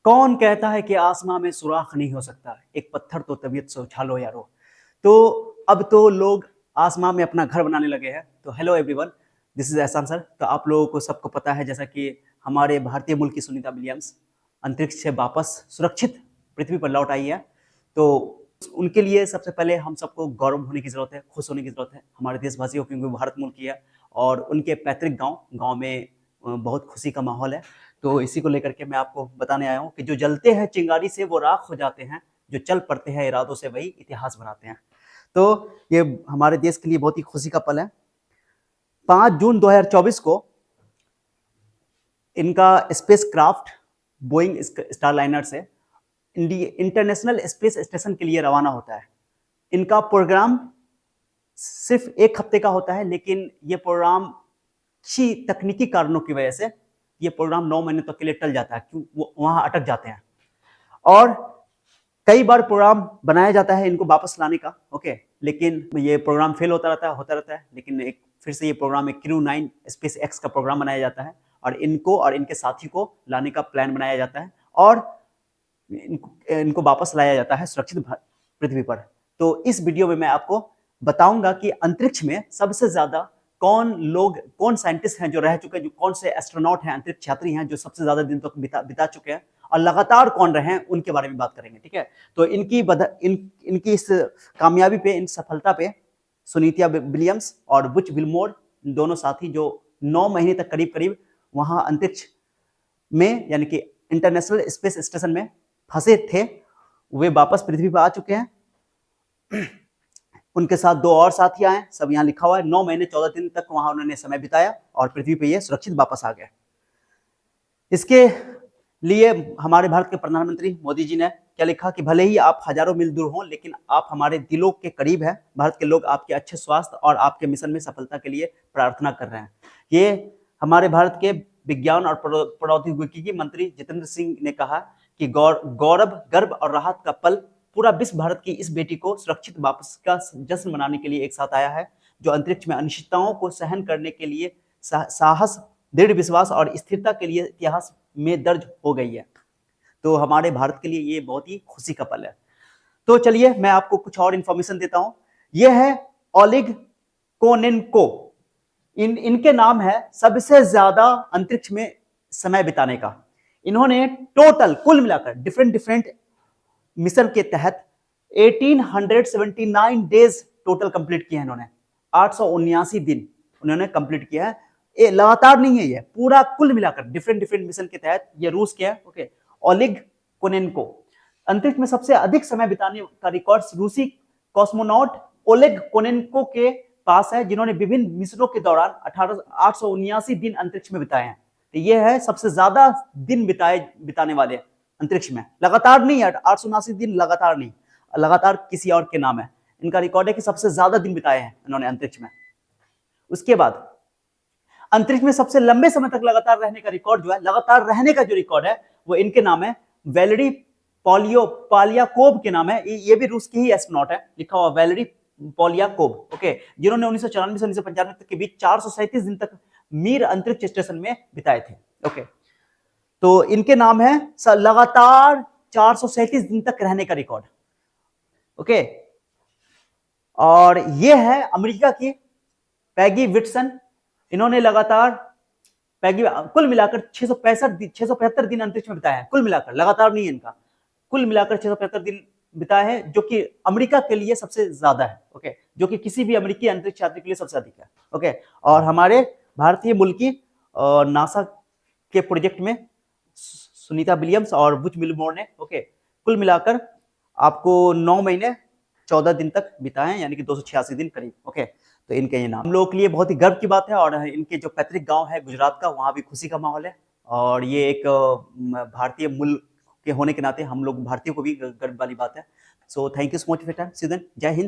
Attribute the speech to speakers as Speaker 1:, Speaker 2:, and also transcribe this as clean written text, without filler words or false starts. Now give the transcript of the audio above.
Speaker 1: कौन कहता है कि आसमां में सुराख नहीं हो सकता, एक पत्थर तो तबीयत से उछालो यारो। तो अब तो लोग आसमां में अपना घर बनाने लगे हैं। तो हेलो एवरीवन, दिस इज एहसान सर। तो आप लोगों को सबको पता है जैसा कि हमारे भारतीय मूल की सुनीता विलियम्स अंतरिक्ष से वापस सुरक्षित पृथ्वी पर लौट आई है। तो उनके लिए सबसे पहले हम सबको गौरव होने की जरूरत है, खुश होने की जरूरत है हमारे देशवासियों, क्योंकि भारत मूल की है और उनके पैतृक गांव में बहुत खुशी का माहौल है। तो इसी को लेकर के मैं आपको बताने आया हूँ कि जो जलते हैं चिंगारी से वो राख हो जाते हैं, जो चल पड़ते हैं इरादों से वही इतिहास बनाते हैं। तो ये हमारे देश के लिए बहुत ही खुशी का पल है। 5 जून 2024 को इनका स्पेस क्राफ्ट बोइंग स्टारलाइनर से इंटरनेशनल स्पेस स्टेशन के लिए रवाना होता है। इनका प्रोग्राम सिर्फ 1 हफ्ते का होता है, लेकिन ये प्रोग्राम अच्छी तकनीकी कारणों की वजह से ये प्रोग्राम 9 महीने तक के लिए टल जाता है, क्यों वो वहां अटक जाते हैं। और कई बार प्रोग्राम बनाया जाता है इनको वापस लाने का, ओके, लेकिन ये प्रोग्राम फेल होता रहता है। लेकिन एक फिर से ये प्रोग्राम एक क्रू 9 स्पेस एक्स का प्रोग्राम बनाया जाता है और इनको और इनके साथी को लाने का प्लान बनाया जाता है और इनको वापस लाया जाता है सुरक्षित पृथ्वी पर। तो इस वीडियो में मैं आपको बताऊंगा कि अंतरिक्ष में सबसे ज्यादा कौन साइंटिस्ट हैं जो रह चुके हैं, जो कौन से एस्ट्रोनॉट हैं, अंतरिक्ष यात्री हैं जो सबसे ज्यादा दिन तक बिता चुके हैं, और लगातार कौन रहे हैं उनके बारे में बात करेंगे। ठीक है, तो इनकी इस कामयाबी पे, इन सफलता पे सुनीता विलियम्स और बुच विल्मोर, दोनों साथी जो 9 महीने तक करीब करीब वहां अंतरिक्ष में यानी कि इंटरनेशनल स्पेस स्टेशन में फंसे थे, वे वापस पृथ्वी पर आ चुके हैं। उनके साथ 2 और साथी आए, सब यहाँ लिखा हुआ है। 9 महीने 14 दिन तक वहां उन्होंने समय बिताया और पृथ्वी पे ये सुरक्षित वापस आ गए। इसके लिए हमारे भारत के प्रधानमंत्री मोदी जी ने क्या लिखा कि भले ही आप हजारों मील दूर हों, लेकिन आप हमारे दिलों के करीब हैं। भारत के लोग आपके अच्छे स्वास्थ्य और आपके मिशन में सफलता के लिए प्रार्थना कर रहे हैं। ये हमारे भारत के विज्ञान और प्रौद्योगिकी मंत्री जितेंद्र सिंह ने कहा कि गौरव, गर्व और राहत का पल पूरा विश्व भारत की इस बेटी को सुरक्षित वापस का जश्न मनाने के लिए एक साथ आया है, जो अंतरिक्ष में अनिश्चितताओं को सहन करने के लिए साहस, दृढ़ विश्वास और स्थिरता के लिए इतिहास में दर्ज हो गई है। तो हमारे भारत के लिए ये बहुत ही खुशी का पल है। तो चलिए मैं आपको कुछ और इंफॉर्मेशन देता हूं। यह है ओलेग कोनेन्को। इनके नाम है सबसे ज्यादा अंतरिक्ष में समय बिताने का। इन्होंने टोटल कुल मिलाकर डिफरेंट मिशन के तहत 1879 डेज टोटल कंप्लीट किए हैं इन्होंने। 879 दिन उन्होंने कंप्लीट किया है। ये लगातार नहीं है, ये पूरा कुल मिलाकर डिफरेंट मिशन के तहत ये रूस के है, ओके। ओलेग कोनेन्को। अंतरिक्ष में सबसे अधिक समय बिताने का रिकॉर्ड रूसी कॉस्मोनॉट ओलेग कोनेन्को के पास है, जिन्होंने विभिन्न मिशनों के दौरान 879 दिन अंतरिक्ष में बिताए हैं। तो ये है सबसे ज्यादा दिन बिताने वाले अंतरिक्ष में। लगातार नहीं है, 879 दिन लगातार नहीं, लगातार किसी और के नाम है। इनका रिकॉर्ड है कि सबसे ज्यादा दिन बिताए हैं इन्होंने अंतरिक्ष में। उसके बाद अंतरिक्ष में सबसे लंबे समय तक लगातार रहने का रिकॉर्ड जो है, लगातार रहने का जो रिकॉर्ड है वो इनके नाम है, वैलेरी पॉलियाकोव के नाम है। ये भी रूस की ही एस्ट्रोनॉट है, लिखा हुआ वैलेरी पॉलियाकोव, ओके, जिन्होंने 1994 से 1995 तक के बीच 437 दिन तक मीर अंतरिक्ष स्टेशन में बिताए थे, ओके। तो इनके नाम है लगातार 437 दिन तक रहने का रिकॉर्ड, ओके। और ये है अमेरिका की पैगी विटसन। इन्होंने लगातार कुल मिलाकर 675 दिन अंतरिक्ष में बिताए हैं, कुल मिलाकर, लगातार नहीं है इनका, कुल मिलाकर 675 दिन बिताए हैं, जो कि अमेरिका के लिए सबसे ज्यादा है, ओके, जो कि किसी भी अमेरिकी अंतरिक्ष यात्री के लिए सबसे अधिक है, ओके। और हमारे भारतीय मुल्क की नासा के प्रोजेक्ट में सुनीता विलियम्स और बुच विल्मोर ने, ओके, कुल मिलाकर आपको 9 महीने 14 दिन तक बिताए, यानी कि 286 दिन करीब, ओके। तो इनके ये नाम हम लोगों के लिए बहुत ही गर्व की बात है। और इनके जो पैतृक गांव है गुजरात का, वहां भी खुशी का माहौल है। और ये एक भारतीय मूल के होने के नाते हम लोग भारतीयों को भी गर्व वाली बात है। So thank you so much for time. जय हिंद।